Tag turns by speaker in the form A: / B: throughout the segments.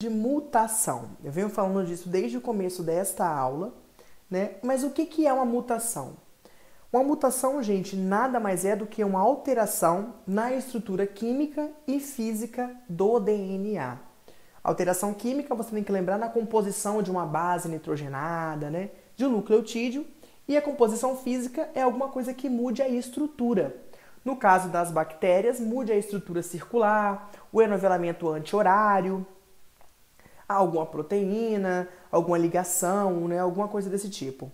A: De mutação. Eu venho falando disso desde o começo desta aula, né? Mas o que é uma mutação? Uma mutação, gente, nada mais é do que uma alteração na estrutura química e física do DNA. Alteração química, você tem que lembrar na composição de uma base nitrogenada, né? De um nucleotídeo. E a composição física é alguma coisa que mude a estrutura. No caso das bactérias, mude a estrutura circular, o enovelamento anti-horário, alguma proteína, alguma ligação, né? Alguma coisa desse tipo.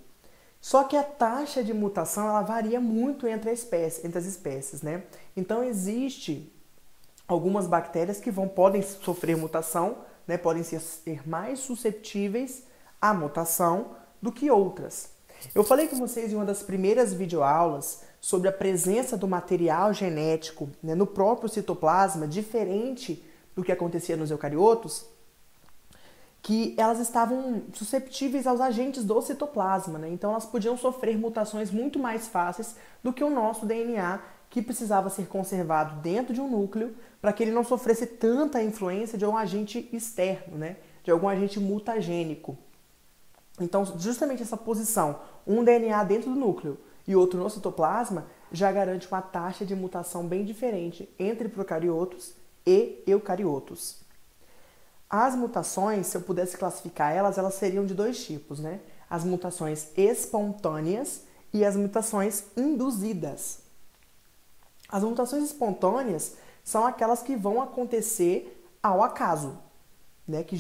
A: Só que a taxa de mutação ela varia muito entre as espécies, né? Então existe algumas bactérias que podem sofrer mutação, né? Podem ser mais suscetíveis à mutação do que outras. Eu falei com vocês em uma das primeiras videoaulas sobre a presença do material genético, né, no próprio citoplasma, diferente do que acontecia nos eucariotos, que elas estavam susceptíveis aos agentes do citoplasma, né? Então elas podiam sofrer mutações muito mais fáceis do que o nosso DNA, que precisava ser conservado dentro de um núcleo para que ele não sofresse tanta influência de um agente externo, né? De algum agente mutagênico. Então, justamente essa posição, um DNA dentro do núcleo e outro no citoplasma, já garante uma taxa de mutação bem diferente entre procariotos e eucariotos. As mutações, se eu pudesse classificar elas seriam de dois tipos, né? As mutações espontâneas e as mutações induzidas. As mutações espontâneas são aquelas que vão acontecer ao acaso, né? Que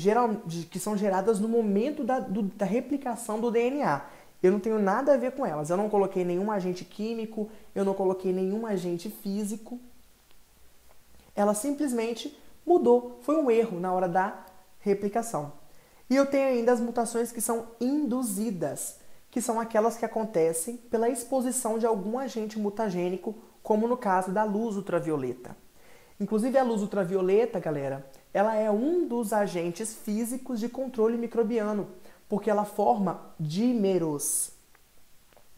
A: são geradas no momento da replicação do DNA. Eu não tenho nada a ver com elas. Eu não coloquei nenhum agente químico, eu não coloquei nenhum agente físico. Ela simplesmente mudou. Foi um erro na hora da replicação. E eu tenho ainda as mutações que são induzidas, que são aquelas que acontecem pela exposição de algum agente mutagênico, como no caso da luz ultravioleta. Inclusive a luz ultravioleta, galera, ela é um dos agentes físicos de controle microbiano, porque ela forma dímeros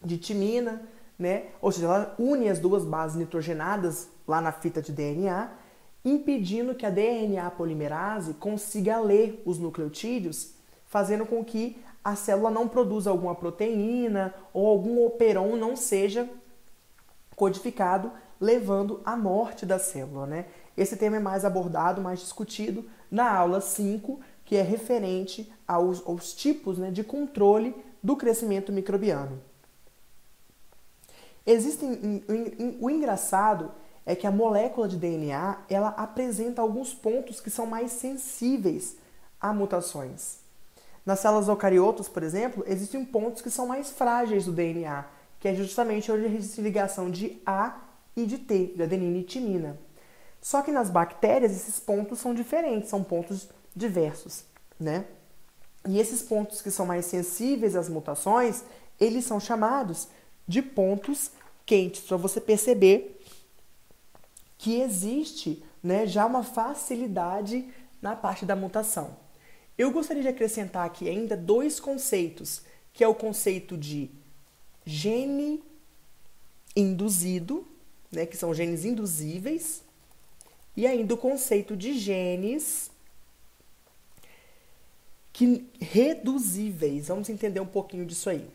A: de timina, né? Ou seja, ela une as duas bases nitrogenadas lá na fita de DNA, impedindo que a DNA polimerase consiga ler os nucleotídeos, fazendo com que a célula não produza alguma proteína ou algum operon não seja codificado, levando à morte da célula, né? Esse tema é mais abordado, mais discutido na aula 5, que é referente aos tipos, né, de controle do crescimento microbiano. O engraçado é que a molécula de DNA ela apresenta alguns pontos que são mais sensíveis a mutações. Nas células eucariotos, por exemplo, existem pontos que são mais frágeis do DNA, que é justamente onde existe ligação de A e de T, de adenina e timina. Só que nas bactérias esses pontos são diferentes, são pontos diversos, né? E esses pontos que são mais sensíveis às mutações, eles são chamados de pontos quentes, para você perceber que existe, né, já uma facilidade na parte da mutação. Eu gostaria de acrescentar aqui ainda dois conceitos, que é o conceito de gene induzido, né, que são genes induzíveis, e ainda o conceito de genes reduzíveis. Vamos entender um pouquinho disso aí.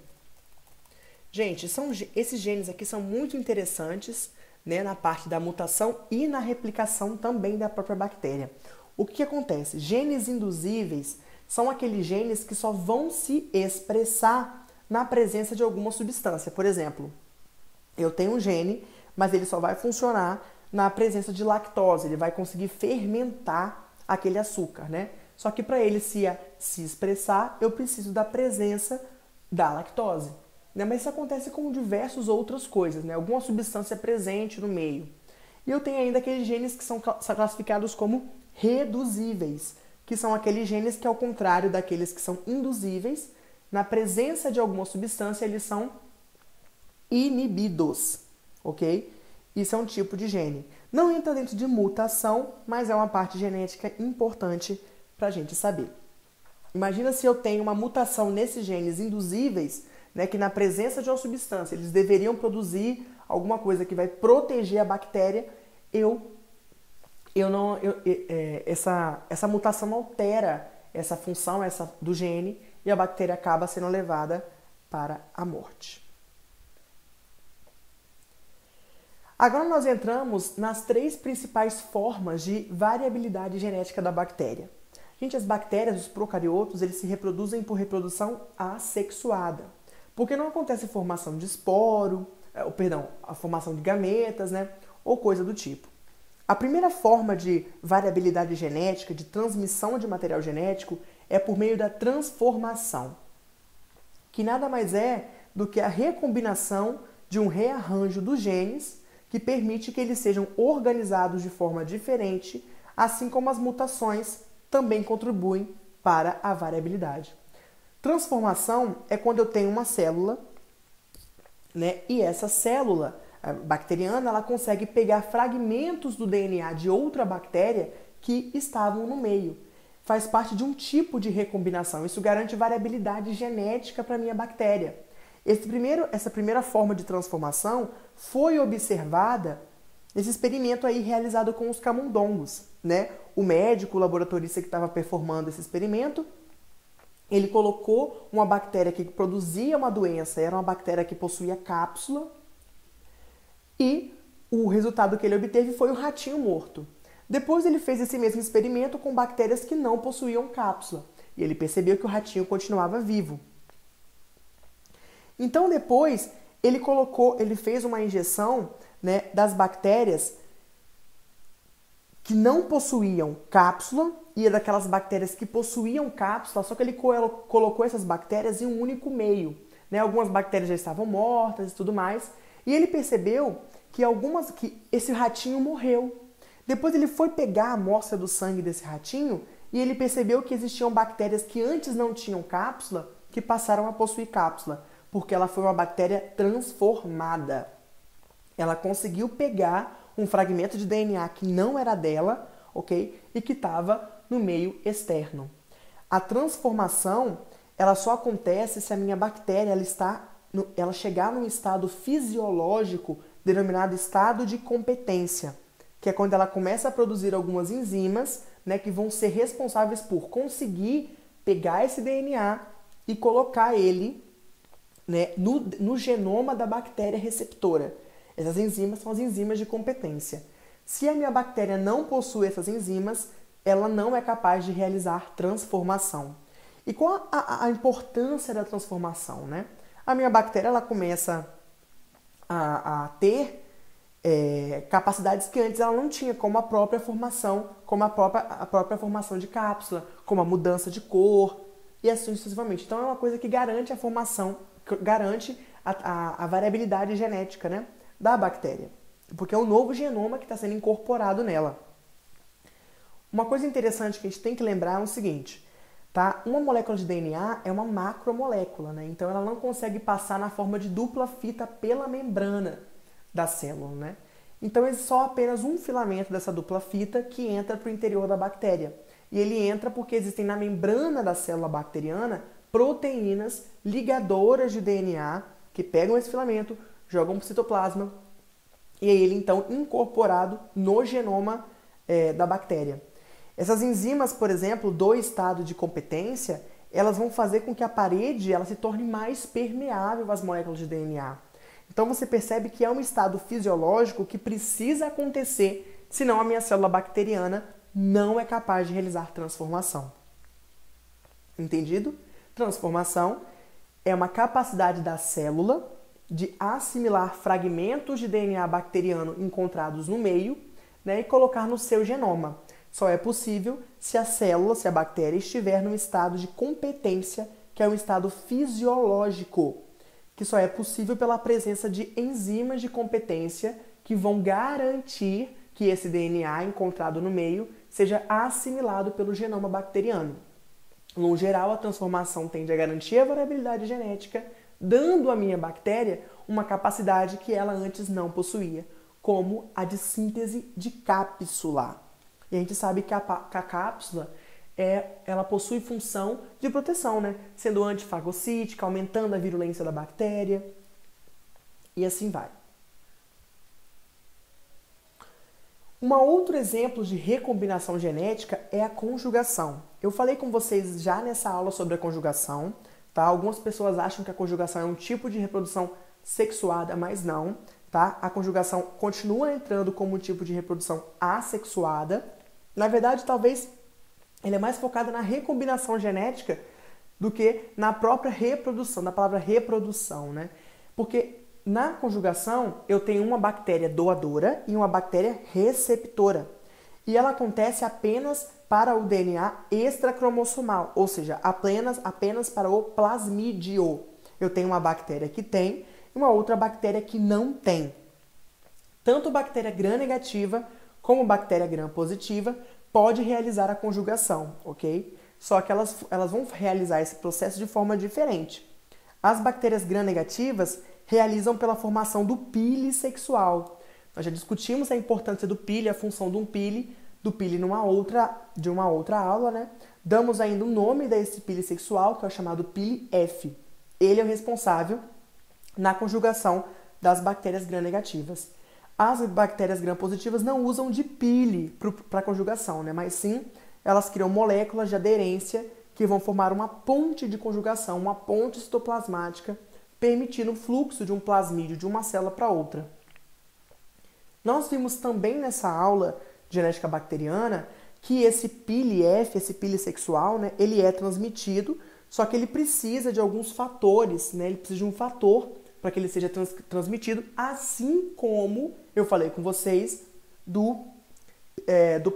A: Gente, esses genes aqui são muito interessantes, né, na parte da mutação e na replicação também da própria bactéria. O que acontece? Genes induzíveis são aqueles genes que só vão se expressar na presença de alguma substância. Por exemplo, eu tenho um gene, mas ele só vai funcionar na presença de lactose. Ele vai conseguir fermentar aquele açúcar, né? Só que para ele se expressar, eu preciso da presença da lactose. Né? Mas isso acontece com diversas outras coisas, né? Alguma substância presente no meio. E eu tenho ainda aqueles genes que são classificados como reduzíveis, que são aqueles genes que, ao contrário daqueles que são induzíveis, na presença de alguma substância, eles são inibidos, ok? Isso é um tipo de gene. Não entra dentro de mutação, mas é uma parte genética importante para a gente saber. Imagina se eu tenho uma mutação nesses genes induzíveis, né, que na presença de uma substância eles deveriam produzir alguma coisa que vai proteger a bactéria, eu eu não, essa mutação altera essa função do gene e a bactéria acaba sendo levada para a morte. Agora nós entramos nas 3 principais formas de variabilidade genética da bactéria. Gente, as bactérias, os procariotos, eles se reproduzem por reprodução assexuada, porque não acontece formação de esporo, a formação de gametas, né, ou coisa do tipo. A primeira forma de variabilidade genética, de transmissão de material genético, é por meio da transformação, que nada mais é do que a recombinação de um rearranjo dos genes que permite que eles sejam organizados de forma diferente, assim como as mutações também contribuem para a variabilidade. Transformação é quando eu tenho uma célula, né, e essa célula bacteriana ela consegue pegar fragmentos do DNA de outra bactéria que estavam no meio. Faz parte de um tipo de recombinação. Isso garante variabilidade genética para a minha bactéria. Essa primeira forma de transformação foi observada nesse experimento aí realizado com os camundongos, né? O médico, o laboratorista que estava performando esse experimento, ele colocou uma bactéria que produzia uma doença, era uma bactéria que possuía cápsula, e o resultado que ele obteve foi o ratinho morto. Depois ele fez esse mesmo experimento com bactérias que não possuíam cápsula, e ele percebeu que o ratinho continuava vivo. Então depois ele fez uma injeção, né, das bactérias que não possuíam cápsula e daquelas bactérias que possuíam cápsula, só que ele colocou essas bactérias em um único meio, né? Algumas bactérias já estavam mortas e tudo mais, e ele percebeu que esse ratinho morreu. Depois ele foi pegar a amostra do sangue desse ratinho e ele percebeu que existiam bactérias que antes não tinham cápsula que passaram a possuir cápsula, porque ela foi uma bactéria transformada. Ela conseguiu pegar um fragmento de DNA que não era dela, ok? E que estava no meio externo. A transformação, ela só acontece se a minha bactéria ela chegar num estado fisiológico denominado estado de competência, que é quando ela começa a produzir algumas enzimas, né, que vão ser responsáveis por conseguir pegar esse DNA e colocar ele, né, no genoma da bactéria receptora. Essas enzimas são as enzimas de competência. Se a minha bactéria não possui essas enzimas, ela não é capaz de realizar transformação. E qual a importância da transformação, né? A minha bactéria ela começa a ter capacidades que antes ela não tinha, como a própria formação, como a própria formação de cápsula, como a mudança de cor e assim sucessivamente. Então é uma coisa que garante a formação, garante a variabilidade genética, né, da bactéria, porque é um novo genoma que está sendo incorporado nela. Uma coisa interessante que a gente tem que lembrar é o seguinte, tá? Uma molécula de DNA é uma macromolécula, né? Então ela não consegue passar na forma de dupla fita pela membrana da célula, né? Então é só apenas um filamento dessa dupla fita que entra para o interior da bactéria. E ele entra porque existem na membrana da célula bacteriana proteínas ligadoras de DNA que pegam esse filamento, jogam para o citoplasma e aí ele então incorporado no genoma da bactéria. Essas enzimas, por exemplo, do estado de competência, elas vão fazer com que a parede ela se torne mais permeável às moléculas de DNA. Então você percebe que é um estado fisiológico que precisa acontecer, senão a minha célula bacteriana não é capaz de realizar transformação. Entendido? Transformação é uma capacidade da célula de assimilar fragmentos de DNA bacteriano encontrados no meio, né, e colocar no seu genoma. Só é possível se a célula, se a bactéria estiver num estado de competência, que é um estado fisiológico, que só é possível pela presença de enzimas de competência que vão garantir que esse DNA encontrado no meio seja assimilado pelo genoma bacteriano. No geral, a transformação tende a garantir a variabilidade genética, dando à minha bactéria uma capacidade que ela antes não possuía, como a de síntese de cápsula. E a gente sabe que a cápsula ela possui função de proteção, né? Sendo antifagocítica, aumentando a virulência da bactéria e assim vai. Um outro exemplo de recombinação genética é a conjugação. Eu falei com vocês já nessa aula sobre a conjugação, tá? Algumas pessoas acham que a conjugação é um tipo de reprodução sexuada, mas não, tá? A conjugação continua entrando como um tipo de reprodução assexuada. Na verdade, talvez ele é mais focado na recombinação genética do que na própria reprodução, da palavra reprodução, né? Porque na conjugação eu tenho uma bactéria doadora e uma bactéria receptora. E ela acontece apenas para o DNA extracromossomal, ou seja, apenas para o plasmídio. Eu tenho uma bactéria que tem e uma outra bactéria que não tem. Tanto bactéria gram-negativa como bactéria gram-positiva pode realizar a conjugação, ok? Só que elas vão realizar esse processo de forma diferente. As bactérias gram-negativas realizam pela formação do pile sexual. Nós já discutimos a importância do pile, a função do pile de uma outra aula, né? Damos ainda o nome desse pile sexual, que é o chamado pile F. Ele é o responsável na conjugação das bactérias gram-negativas. As bactérias gram-positivas não usam de pile para conjugação, né? Mas sim, elas criam moléculas de aderência que vão formar uma ponte de conjugação, uma ponte citoplasmática, permitindo o fluxo de um plasmídio de uma célula para outra. Nós vimos também nessa aula de genética bacteriana que esse pile F, esse pile sexual, né, ele é transmitido, só que ele precisa de alguns fatores, né, ele precisa de um fator para que ele seja transmitido, assim como eu falei com vocês do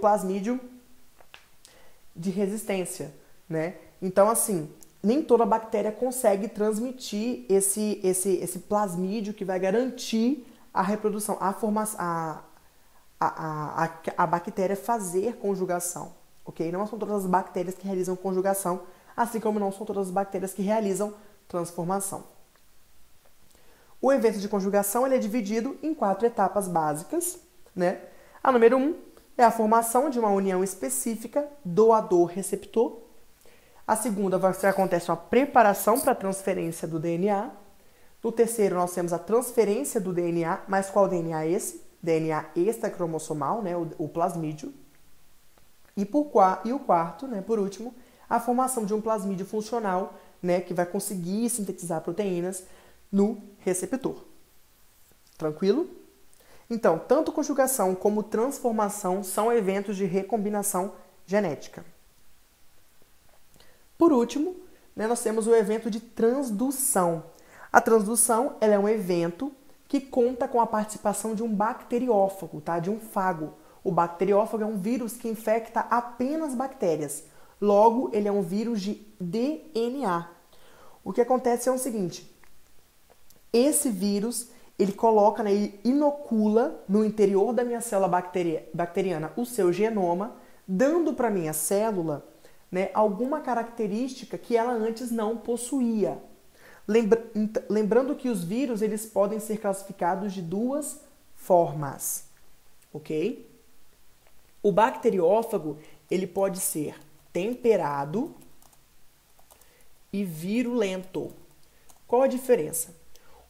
A: plasmídio de resistência, né? Então, assim, nem toda bactéria consegue transmitir esse plasmídio que vai garantir a reprodução, a bactéria fazer conjugação, ok? Não são todas as bactérias que realizam conjugação, assim como não são todas as bactérias que realizam transformação. O evento de conjugação ele é dividido em 4 etapas básicas, né? A número 1 é a formação de uma união específica doador-receptor. A segunda acontece uma preparação para a transferência do DNA. No terceiro, nós temos a transferência do DNA, mas qual DNA é esse? DNA extracromossomal, né? O plasmídio. E o quarto, né? Por último, a formação de um plasmídio funcional, né? Que vai conseguir sintetizar proteínas no receptor. Tranquilo? Então, tanto conjugação como transformação são eventos de recombinação genética. Por último, né, nós temos o evento de transdução. A transdução ela é um evento que conta com a participação de um bacteriófago, tá? De um fago. O bacteriófago é um vírus que infecta apenas bactérias. Logo, ele é um vírus de DNA. O que acontece é o seguinte: esse vírus ele coloca, né, ele inocula no interior da minha célula bacteriana o seu genoma, dando para a minha célula, né, alguma característica que ela antes não possuía. Lembrando que os vírus eles podem ser classificados de 2 formas, ok? O bacteriófago ele pode ser temperado e virulento. Qual a diferença?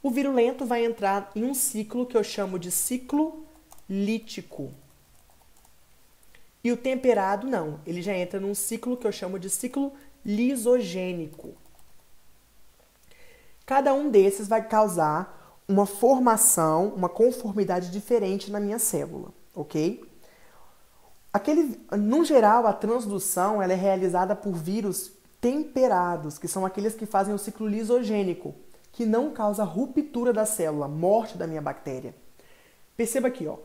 A: O virulento vai entrar em um ciclo que eu chamo de ciclo lítico. E o temperado não, ele já entra num ciclo que eu chamo de ciclo lisogênico. Cada um desses vai causar uma formação, uma conformidade diferente na minha célula, ok? No geral, a transdução ela é realizada por vírus temperados, que são aqueles que fazem o ciclo lisogênico, que não causa ruptura da célula, morte da minha bactéria. Perceba aqui, ó,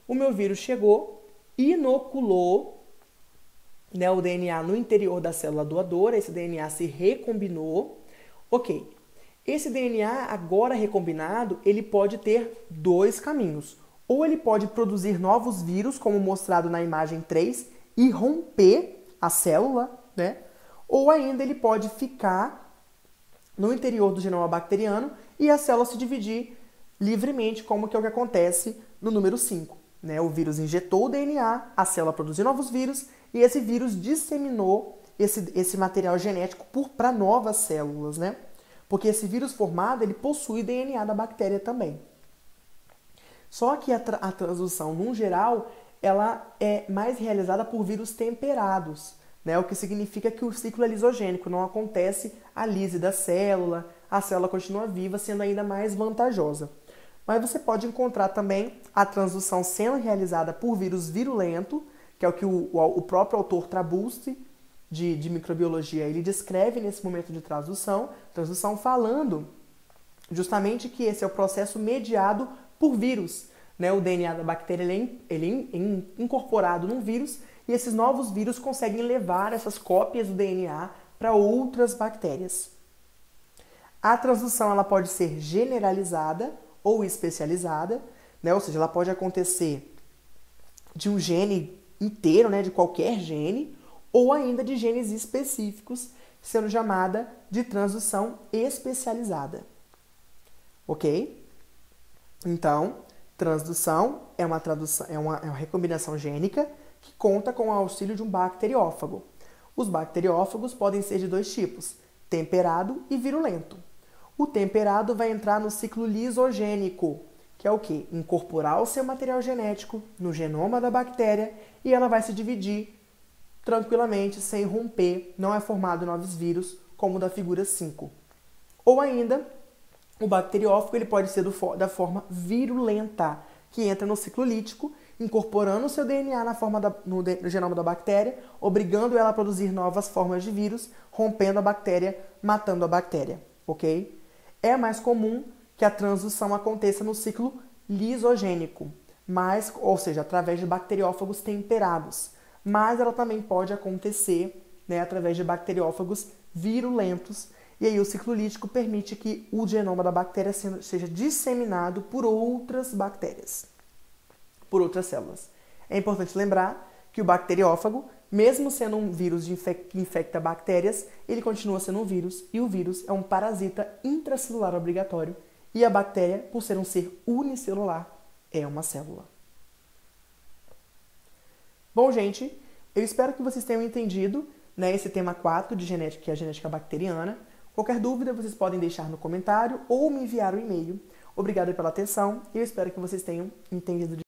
A: o meu vírus chegou, inoculou, né, o DNA no interior da célula doadora, esse DNA se recombinou, ok. Esse DNA agora recombinado, ele pode ter 2 caminhos. Ou ele pode produzir novos vírus, como mostrado na imagem 3, e romper a célula, né? Ou ainda ele pode ficar no interior do genoma bacteriano e a célula se dividir livremente, como que é o que acontece no número 5. Né? O vírus injetou o DNA, a célula produziu novos vírus e esse vírus disseminou esse material genético para novas células, né? Porque esse vírus formado, ele possui DNA da bactéria também. Só que a transdução, no geral, ela é mais realizada por vírus temperados, né? O que significa que o ciclo é lisogênico, não acontece a lise da célula, a célula continua viva, sendo ainda mais vantajosa. Mas você pode encontrar também a transdução sendo realizada por vírus virulento, que é o que o próprio autor Trabulsi, de microbiologia, ele descreve nesse momento de transdução falando justamente que esse é o processo mediado por vírus, né? O DNA da bactéria ele é incorporado num vírus e esses novos vírus conseguem levar essas cópias do DNA para outras bactérias. A transdução ela pode ser generalizada ou especializada, né? Ou seja, ela pode acontecer de um gene inteiro, né? De qualquer gene, ou ainda de genes específicos, sendo chamada de transdução especializada. Ok? Então, transdução é uma recombinação gênica que conta com o auxílio de um bacteriófago. Os bacteriófagos podem ser de dois tipos, temperado e virulento. O temperado vai entrar no ciclo lisogênico, que é o quê? Incorporar o seu material genético no genoma da bactéria e ela vai se dividir tranquilamente, sem romper, não é formado novos vírus, como da figura 5. Ou ainda, o bacteriófago ele pode ser da forma virulenta, que entra no ciclo lítico, incorporando o seu DNA no genoma da bactéria, obrigando ela a produzir novas formas de vírus, rompendo a bactéria, matando a bactéria, ok? É mais comum que a transdução aconteça no ciclo lisogênico, ou seja, através de bacteriófagos temperados, mas ela também pode acontecer, né, através de bacteriófagos virulentos, e aí o ciclo lítico permite que o genoma da bactéria seja disseminado por outras bactérias, por outras células. É importante lembrar que o bacteriófago, mesmo sendo um vírus que infecta bactérias, ele continua sendo um vírus, e o vírus é um parasita intracelular obrigatório, e a bactéria, por ser um ser unicelular, é uma célula. Bom, gente, eu espero que vocês tenham entendido, né, esse tema 4 de genética, que é a genética bacteriana. Qualquer dúvida, vocês podem deixar no comentário ou me enviar um e-mail. Obrigado pela atenção e eu espero que vocês tenham entendido.